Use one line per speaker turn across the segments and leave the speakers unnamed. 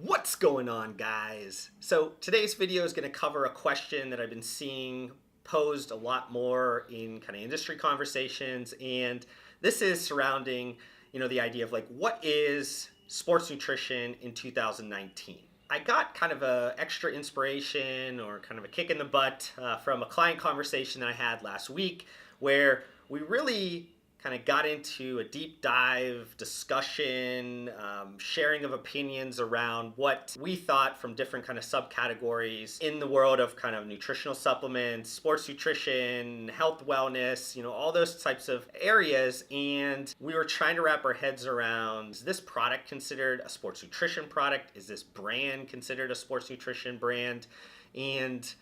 What's going on, guys? So today's video is going to cover a question that I've been seeing posed a lot more in kind of industry conversations, and this is surrounding, the idea of what is sports nutrition in 2019. I got kind of a extra inspiration or kind of a kick in the butt from a client conversation that I had last week, where we really kind of got into a deep dive discussion, sharing of opinions around what we thought from different kind of subcategories in the world of kind of nutritional supplements, sports nutrition, health wellness, all those types of areas. And we were trying to wrap our heads around, is this product considered a sports nutrition product? Is this brand considered a sports nutrition brand? And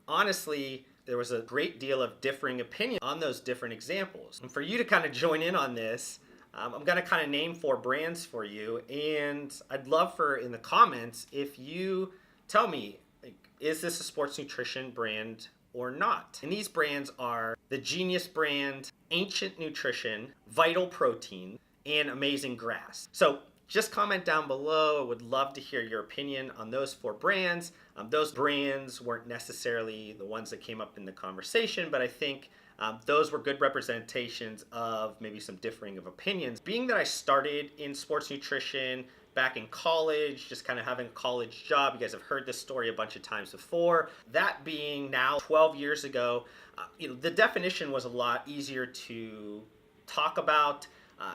honestly, there was a great deal of differing opinion on those different examples. And for you to kind of join in on this, I'm going to kind of name 4 brands for you. And I'd love for, in the comments, if you tell me, is this a sports nutrition brand or not? And these brands are the Genius brand, Ancient Nutrition, Vital Protein, and Amazing Grass. So just comment down below. I would love to hear your opinion on those 4 brands. Those brands weren't necessarily the ones that came up in the conversation, but I think those were good representations of maybe some differing of opinions. Being that I started in sports nutrition back in college, just kind of having a college job, you guys have heard this story a bunch of times before. That being now 12 years ago, the definition was a lot easier to talk about.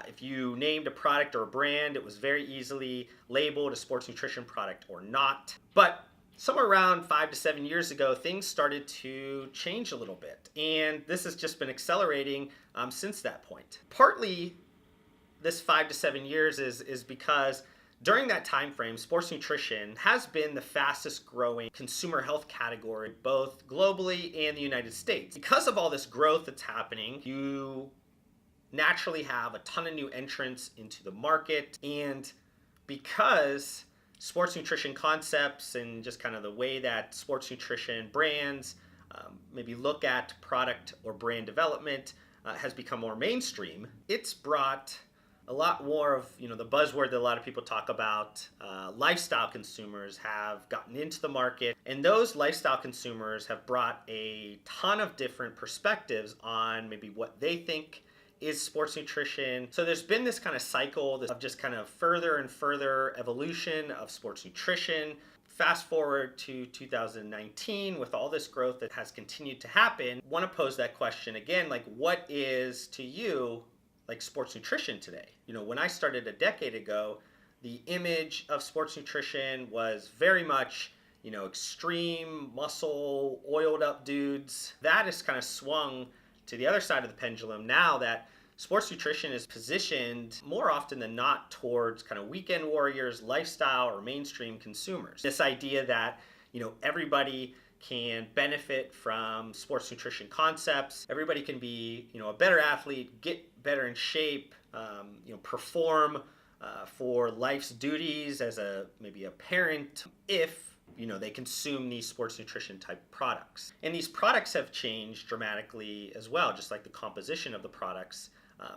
If you named a product or a brand, it was very easily labeled a sports nutrition product or not. But somewhere around 5 to 7 years ago, things started to change a little bit. And this has just been accelerating since that point. Partly, this 5 to 7 years is because during that time frame, sports nutrition has been the fastest growing consumer health category, both globally and the United States. Because of all this growth that's happening, you naturally have a ton of new entrants into the market. And because sports nutrition concepts and just kind of the way that sports nutrition brands maybe look at product or brand development has become more mainstream, it's brought a lot more of the buzzword that a lot of people talk about. Lifestyle consumers have gotten into the market, and those lifestyle consumers have brought a ton of different perspectives on maybe what they think is sports nutrition. So there's been this kind of cycle of just kind of further and further evolution of sports nutrition. Fast forward to 2019 with all this growth that has continued to happen. I want to pose that question again, what is to you sports nutrition today? When I started a decade ago, the image of sports nutrition was very much extreme muscle, oiled up dudes. That has kind of swung to the other side of the pendulum now that sports nutrition is positioned more often than not towards kind of weekend warriors, lifestyle, or mainstream consumers. This idea that, everybody can benefit from sports nutrition concepts. Everybody can be, a better athlete, get better in shape, perform for life's duties as maybe a parent if they consume these sports nutrition type products. And these products have changed dramatically as well, just like the composition of the products.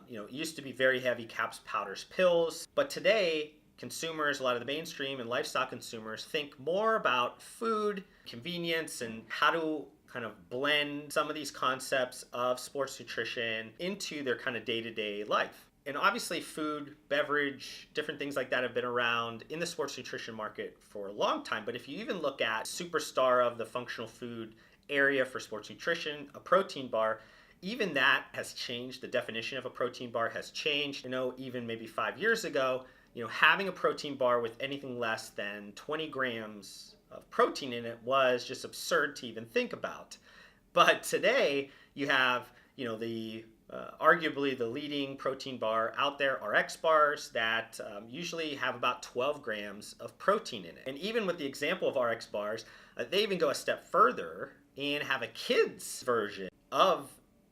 It used to be very heavy caps, powders, pills, but today consumers, a lot of the mainstream and lifestyle consumers, think more about food, convenience, and how to kind of blend some of these concepts of sports nutrition into their kind of day-to-day life. And obviously food, beverage, different things like that have been around in the sports nutrition market for a long time. But if you even look at superstar of the functional food area for sports nutrition, a protein bar, even that has changed. The definition of a protein bar has changed. Even maybe 5 years ago, having a protein bar with anything less than 20 grams of protein in it was just absurd to even think about. But today you have, arguably the leading protein bar out there are X bars that usually have about 12 grams of protein in it. And even with the example of RX bars, they even go a step further and have a kids version of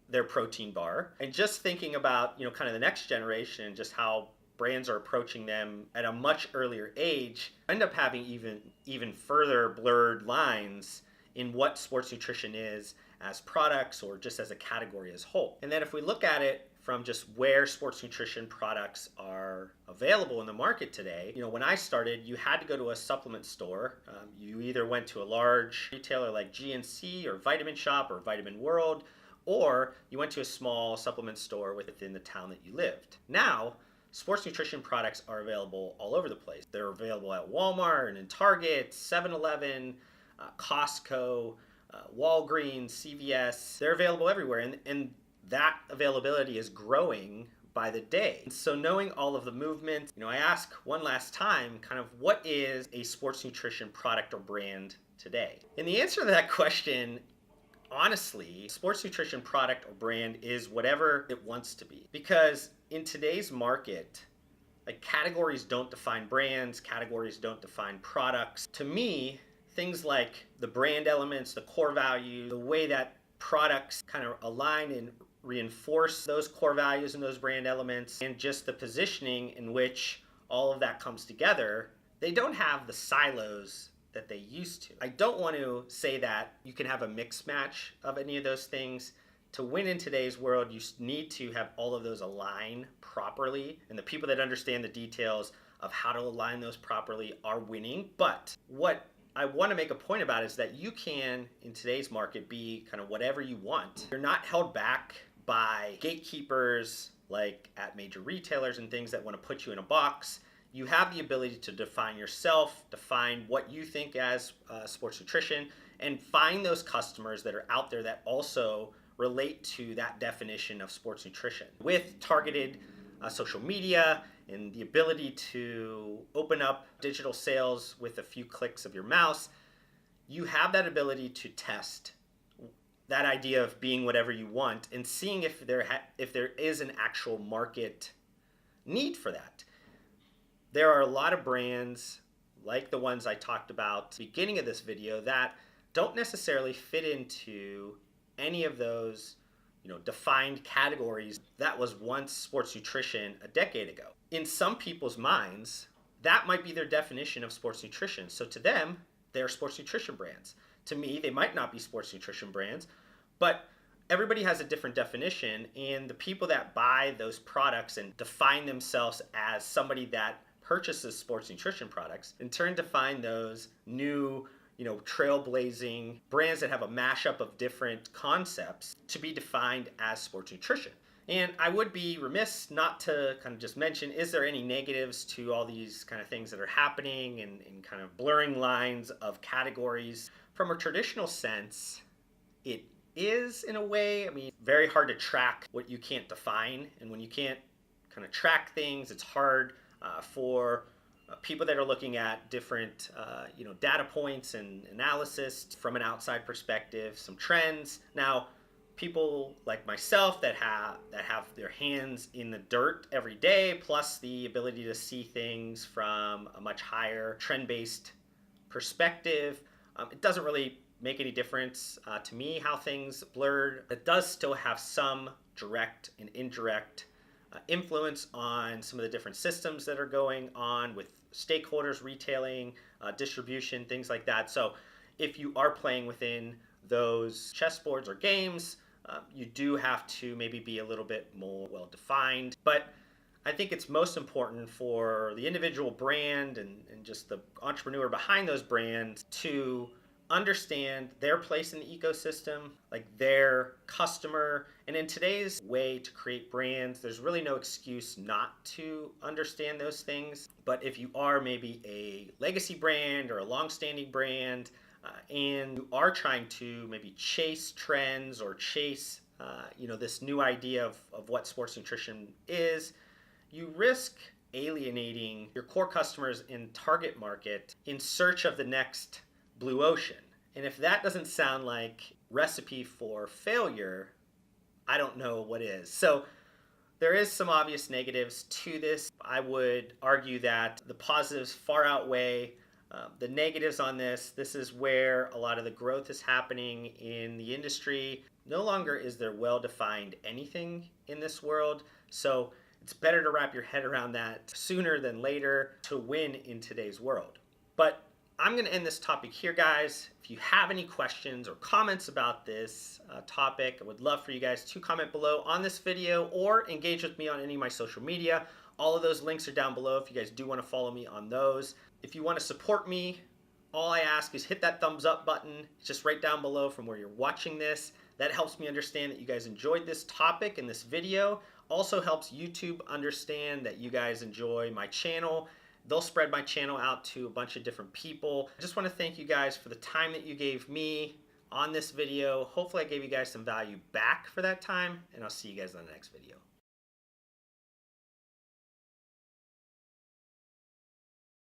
their protein bar. And just thinking about, kind of the next generation and just how brands are approaching them at a much earlier age, end up having even further blurred lines in what sports nutrition is as products or just as a category as a whole. And then if we look at it from just where sports nutrition products are available in the market today. When I started, you had to go to a supplement store. You either went to a large retailer like GNC or Vitamin Shop or Vitamin World, or you went to a small supplement store within the town that you lived. Now, sports nutrition products are available all over the place. They're available at Walmart and in Target, 7-Eleven, Costco, Walgreens, CVS. They're available everywhere, and that availability is growing by the day. So knowing all of the movements, I ask one last time, kind of what is a sports nutrition product or brand today? And the answer to that question, honestly, sports nutrition product or brand is whatever it wants to be. Because in today's market, categories don't define brands, categories don't define products. To me, things like the brand elements, the core value, the way that products kind of align and reinforce those core values and those brand elements, and just the positioning in which all of that comes together, they don't have the silos that they used to. I don't want to say that you can have a mix match of any of those things. To win in today's world, you need to have all of those align properly, and the people that understand the details of how to align those properly are winning. But what I want to make a point about is that you can, in today's market, be kind of whatever you want. You're not held back by gatekeepers like at major retailers and things that want to put you in a box. You have the ability to define yourself, define what you think as sports nutrition, and find those customers that are out there that also relate to that definition of sports nutrition. With targeted social media and the ability to open up digital sales with a few clicks of your mouse, you have that ability to test that idea of being whatever you want and seeing if there is an actual market need for that. There are a lot of brands like the ones I talked about at the beginning of this video that don't necessarily fit into any of those defined categories that was once sports nutrition a decade ago. In some people's minds, that might be their definition of sports nutrition. So to them, they're sports nutrition brands. To me, they might not be sports nutrition brands, but everybody has a different definition, and the people that buy those products and define themselves as somebody that purchases sports nutrition products in turn define those new trailblazing brands that have a mashup of different concepts to be defined as sports nutrition. And I would be remiss not to kind of just mention, is there any negatives to all these kind of things that are happening and kind of blurring lines of categories? From a traditional sense, it is in a way. I mean, very hard to track what you can't define. And when you can't kind of track things, it's hard for people that are looking at different data points and analysis from an outside perspective, some trends. Now, people like myself that have their hands in the dirt every day, plus the ability to see things from a much higher trend-based perspective, it doesn't really make any difference to me how things blurred. It does still have some direct and indirect influence on some of the different systems that are going on with stakeholders, retailing, distribution, things like that. So if you are playing within those chessboards or games, you do have to maybe be a little bit more well defined. But I think it's most important for the individual brand and just the entrepreneur behind those brands to understand their place in the ecosystem, like their customer. And in today's way to create brands, there's really no excuse not to understand those things. But if you are maybe a legacy brand or a long-standing brand, and you are trying to maybe chase trends or chase this new idea of what sports nutrition is, you risk alienating your core customers in target market in search of the next blue ocean. And if that doesn't sound like recipe for failure, I don't know what is. So there is some obvious negatives to this. I would argue that the positives far outweigh the negatives on this. This is where a lot of the growth is happening in the industry. No longer is there well-defined anything in this world. So it's better to wrap your head around that sooner than later to win in today's world. But I'm going to end this topic here, guys. If you have any questions or comments about this topic, I would love for you guys to comment below on this video or engage with me on any of my social media. All of those links are down below if you guys do want to follow me on those. If you want to support me, all I ask is hit that thumbs up button. It's just right down below from where you're watching this. That helps me understand that you guys enjoyed this topic and this video. Also helps YouTube understand that you guys enjoy my channel. They'll spread my channel out to a bunch of different people. I just want to thank you guys for the time that you gave me on this video. Hopefully I gave you guys some value back for that time, and I'll see you guys in the next video.